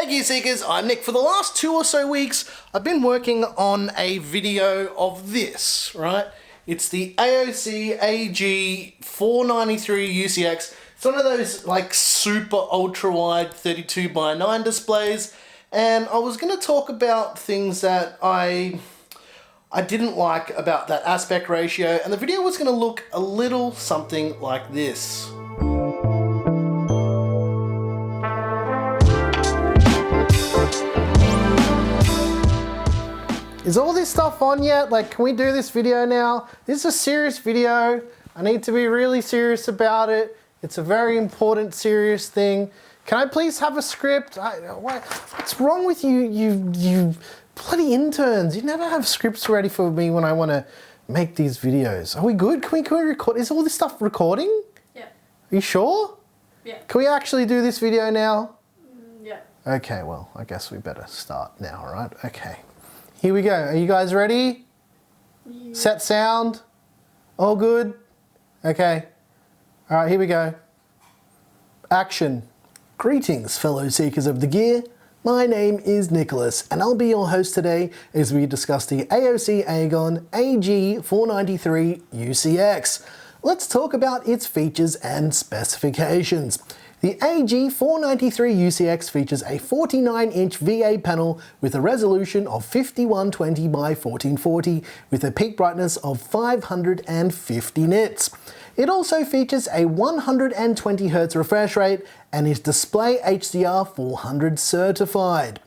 Gear Seekers, I'm Nick. For the last 2 or so weeks, I've been working on a video of this, right? It's the AOC AG493UCX. It's one of those like super ultra wide 32:9 displays, and I was going to talk about things that I didn't like about that aspect ratio, and the video was going to look a little something like this. Is all this stuff on yet? Like, can we do this video now? This is a serious video. I need to be really serious about it. It's a very important, serious thing. Can I please have a script? What's wrong with you, you bloody interns? You never have scripts ready for me when I want to make these videos. Are we good? Can we record? Is all this stuff recording? Yeah. Are you sure? Yeah. Can we actually do this video now? Yeah. Okay, well, I guess we better start now, right? Okay. Here we go. Are you guys ready? Yeah. Set sound? All good? Okay. All right, here we go. Action. Greetings, fellow seekers of the gear. My name is Nicholas, and I'll be your host today as we discuss the AOC Agon AG493UCX. Let's talk about its features and specifications. The AG493UCX features a 49-inch VA panel with a resolution of 5120 by 1440 with a peak brightness of 550 nits. It also features a 120Hz refresh rate and is Display HDR 400 certified.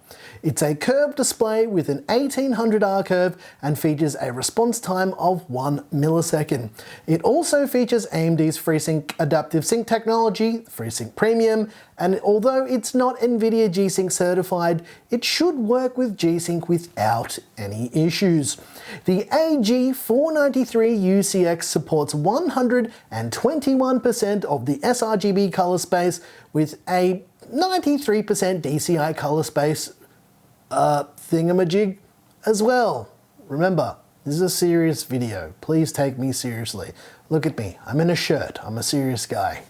It's a curved display with an 1800R curve and features a response time of 1 millisecond. It also features AMD's FreeSync adaptive sync technology, FreeSync Premium, and although it's not NVIDIA G-Sync certified, it should work with G-Sync without any issues. The AG493UCX supports 121% of the sRGB color space with a 93% DCI color space thingamajig as well. Remember, this is a serious video. Please take me seriously. Look at me. I'm in a shirt. I'm a serious guy.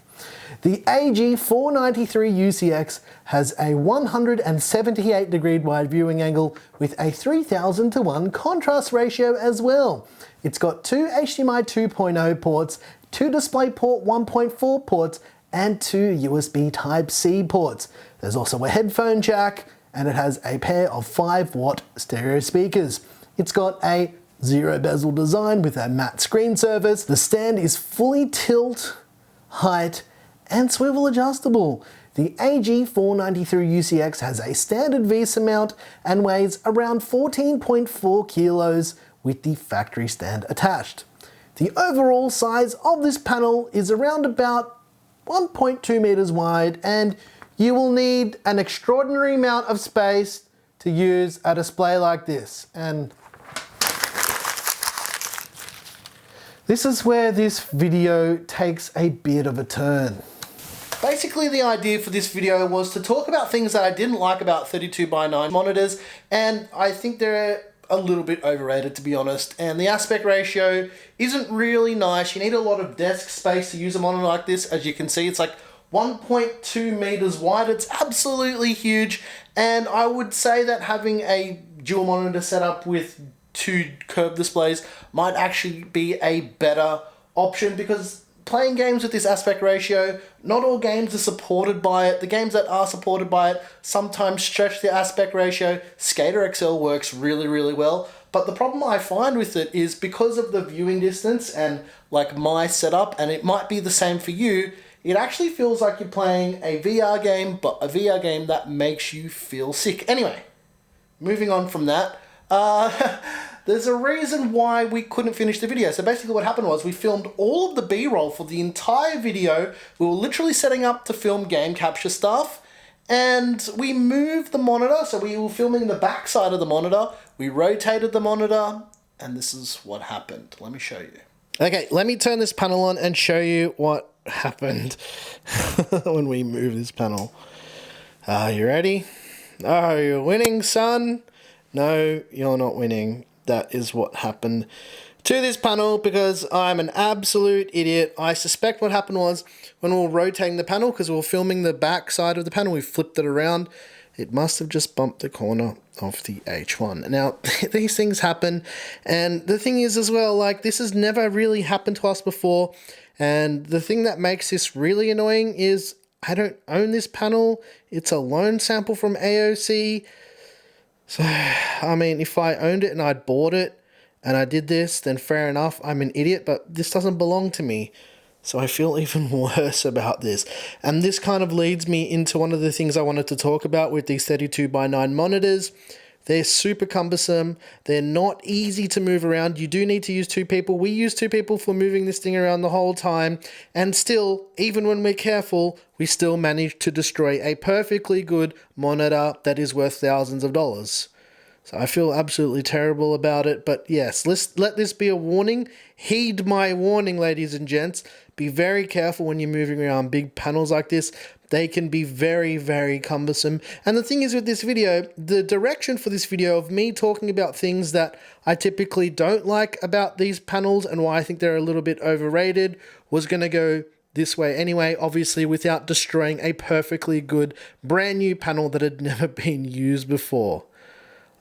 The AG493UCX has a 178-degree wide viewing angle with a 3000:1 contrast ratio as well. It's got 2 HDMI 2.0 ports, 2 DisplayPort 1.4 ports, and 2 USB Type-C ports. There's also a headphone jack, and it has a pair of 5-watt stereo speakers. It's got a zero bezel design with a matte screen surface. The stand is fully tilt, height, and swivel adjustable. The AG493UCX has a standard VESA mount and weighs around 14.4 kilos with the factory stand attached. The overall size of this panel is around about 1.2 meters wide, and you will need an extraordinary amount of space to use a display like this. And this is where this video takes a bit of a turn. Basically, the idea for this video was to talk about things that I didn't like about 32:9 monitors, and I think they're a little bit overrated, to be honest. And the aspect ratio isn't really nice. You need a lot of desk space to use a monitor like this. As you can see, it's like 1.2 meters wide. It's absolutely huge, and I would say that having a dual monitor setup with 2 curved displays might actually be a better option, because playing games with this aspect ratio, not all games are supported by it. The games that are supported by it sometimes stretch the aspect ratio. Skater XL works really, really well, but the problem I find with it is because of the viewing distance and like my setup, and it might be the same for you, it actually feels like you're playing a VR game, but a VR game that makes you feel sick. Anyway, moving on from that, there's a reason why we couldn't finish the video. So basically what happened was we filmed all of the B-roll for the entire video. We were literally setting up to film game capture stuff, and we moved the monitor. So we were filming the back side of the monitor. We rotated the monitor, and this is what happened. Let me show you. Okay, let me turn this panel on and show you what happened when we move this panel. Are you ready? Oh, you're winning, son? No, you're not winning. That is what happened to this panel because I'm an absolute idiot. I suspect what happened was when we were rotating the panel, because we were filming the back side of the panel, we flipped it around It must have just bumped the corner of the H1. Now, these things happen, and the thing is as well, like, this has never really happened to us before, and the thing that makes this really annoying is I don't own this panel. It's a loan sample from AOC. So, I mean, if I owned it and I'd bought it and I did this, then fair enough, I'm an idiot, but this doesn't belong to me. So I feel even worse about this. And this kind of leads me into one of the things I wanted to talk about with these 32:9 monitors. They're super cumbersome. They're not easy to move around. You do need to use two people. We use two people for moving this thing around the whole time. And still, even when we're careful, we still manage to destroy a perfectly good monitor that is worth thousands of dollars. So I feel absolutely terrible about it. But yes, let's let this be a warning. Heed my warning, ladies and gents. Be very careful when you're moving around big panels like this. They can be very, very cumbersome. And the thing is with this video, the direction for this video of me talking about things that I typically don't like about these panels and why I think they're a little bit overrated was going to go this way anyway, obviously without destroying a perfectly good brand new panel that had never been used before.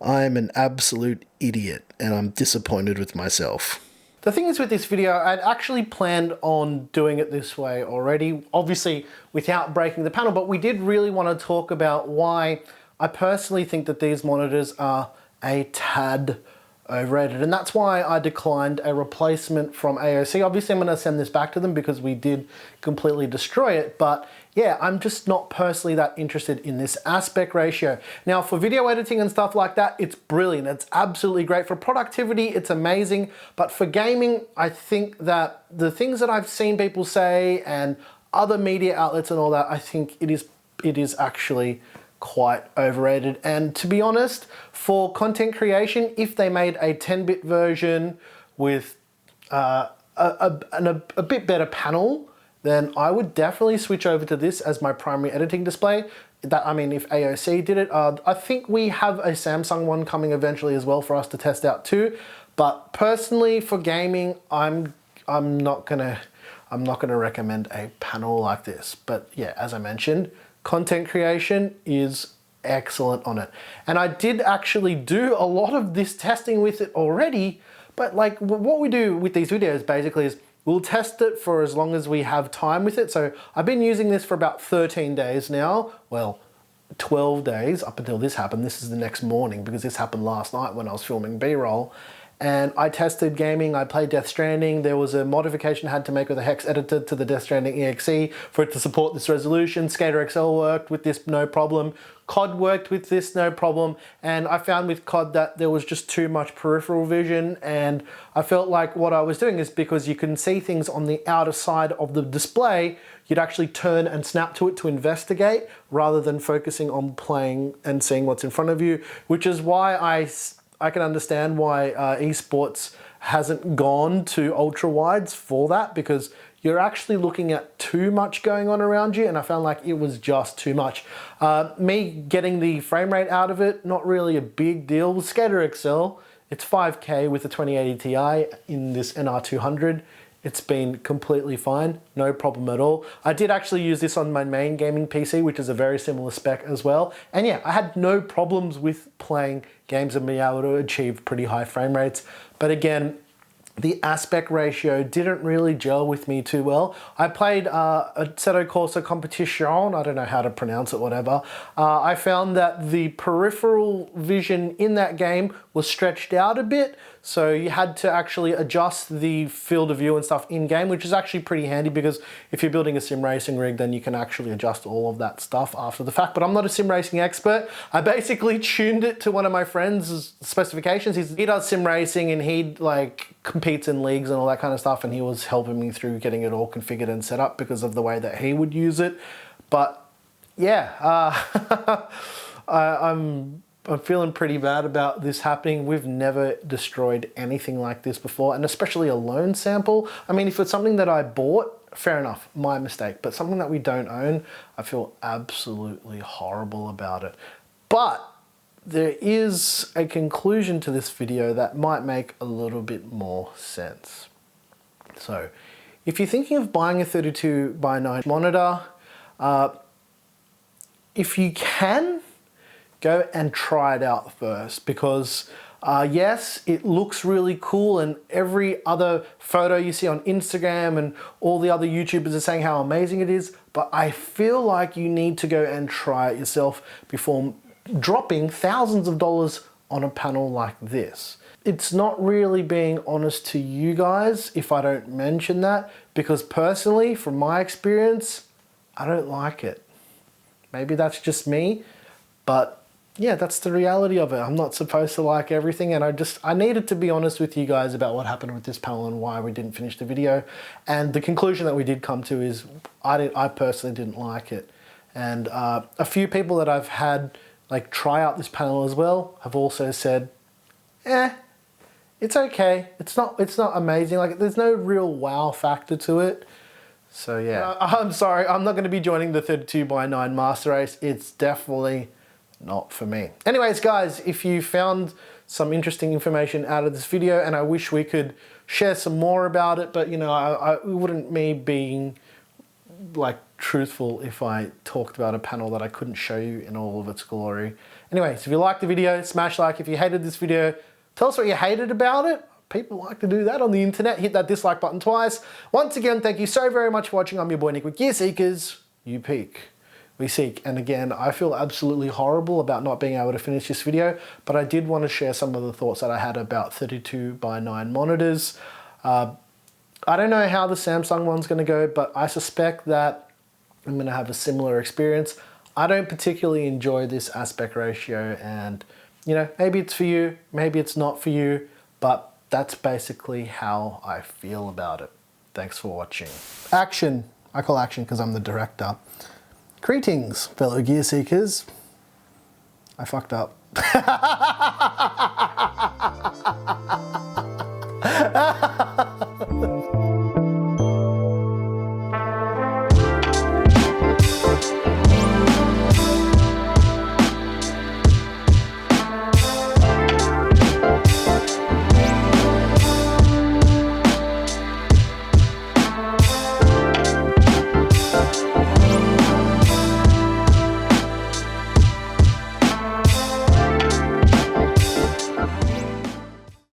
I'm an absolute idiot and I'm disappointed with myself. The thing is with this video, I'd actually planned on doing it this way already, obviously without breaking the panel, but we did really want to talk about why I personally think that these monitors are a tad overrated. And that's why I declined a replacement from AOC. Obviously, I'm going to send this back to them because we did completely destroy it. But yeah, I'm just not personally that interested in this aspect ratio. Now, for video editing and stuff like that, it's brilliant. It's absolutely great. For productivity, it's amazing. But for gaming, I think that the things that I've seen people say and other media outlets and all that, I think it is actually quite overrated. And to be honest, for content creation, if they made a 10-bit version with a bit better panel, then I would definitely switch over to this as my primary editing display. I mean, if AOC did it, I think we have a Samsung one coming eventually as well for us to test out too. But personally, for gaming, I'm not gonna recommend a panel like this. But yeah, as I mentioned, content creation is excellent on it. And I did actually do a lot of this testing with it already, but like what we do with these videos basically is we'll test it for as long as we have time with it. So I've been using this for about 13 days now. Well, 12 days up until this happened. This is the next morning because this happened last night when I was filming B-roll. And I tested gaming, I played Death Stranding. There was a modification I had to make with a hex editor to the Death Stranding EXE for it to support this resolution. Skater XL worked with this, no problem. COD worked with this, no problem. And I found with COD that there was just too much peripheral vision, and I felt like what I was doing is because you can see things on the outer side of the display, you'd actually turn and snap to it to investigate rather than focusing on playing and seeing what's in front of you, which is why I can understand why esports hasn't gone to ultra wides for that, because you're actually looking at too much going on around you, and I found like it was just too much. Me getting the frame rate out of it, not really a big deal. With Skater XL, it's 5K with a 2080 Ti in this NR200. It's been completely fine, no problem at all. I did actually use this on my main gaming PC, which is a very similar spec as well. And yeah, I had no problems with playing games and being able to achieve pretty high frame rates. But again, the aspect ratio didn't really gel with me too well. I played Assetto Corsa Competition, I don't know how to pronounce it, whatever. I found that the peripheral vision in that game was stretched out a bit, so you had to actually adjust the field of view and stuff in game, which is actually pretty handy because if you're building a sim racing rig, then you can actually adjust all of that stuff after the fact. But I'm not a sim racing expert. I basically tuned it to one of my friend's specifications. He does sim racing and he like competes in leagues and all that kind of stuff, and he was helping me through getting it all configured and set up because of the way that he would use it. But yeah, I'm feeling pretty bad about this happening. We've never destroyed anything like this before, and especially a loan sample. I mean, if it's something that I bought, fair enough, my mistake. But something that we don't own, I feel absolutely horrible about it. But there is a conclusion to this video that might make a little bit more sense. So, if you're thinking of buying a 32:9 monitor, if you can, go and try it out first, because yes, it looks really cool, and every other photo you see on Instagram and all the other YouTubers are saying how amazing it is, but I feel like you need to go and try it yourself before dropping thousands of dollars on a panel like this. It's not really being honest to you guys if I don't mention that, because personally, from my experience, I don't like it. Maybe that's just me, but yeah, that's the reality of it. I'm not supposed to like everything, and I needed to be honest with you guys about what happened with this panel and why we didn't finish the video. And the conclusion that we did come to is I personally didn't like it. And a few people that I've had like try out this panel as well have also said, it's okay. It's not amazing. Like, there's no real wow factor to it. So yeah, I'm sorry, I'm not going to be joining the 32x9 master race. It's definitely not for me. Anyways, guys, if you found some interesting information out of this video, and I wish we could share some more about it, but you know, it wouldn't me being like truthful if I talked about a panel that I couldn't show you in all of its glory. Anyways, if you liked the video, smash like. If you hated this video, tell us what you hated about it. People like to do that on the internet. Hit that dislike button twice. Once again, thank you so very much for watching. I'm your boy Nick with Gear Seekers. You peak, we seek. And again, I feel absolutely horrible about not being able to finish this video, but I did want to share some of the thoughts that I had about 32x9 monitors. I don't know how the Samsung one's going to go, but I suspect that I'm going to have a similar experience. I don't particularly enjoy this aspect ratio, and you know, maybe it's for you, maybe it's not for you, but that's basically how I feel about it. Thanks for watching. Action. I call action because I'm the director. Greetings, fellow gear seekers. I fucked up.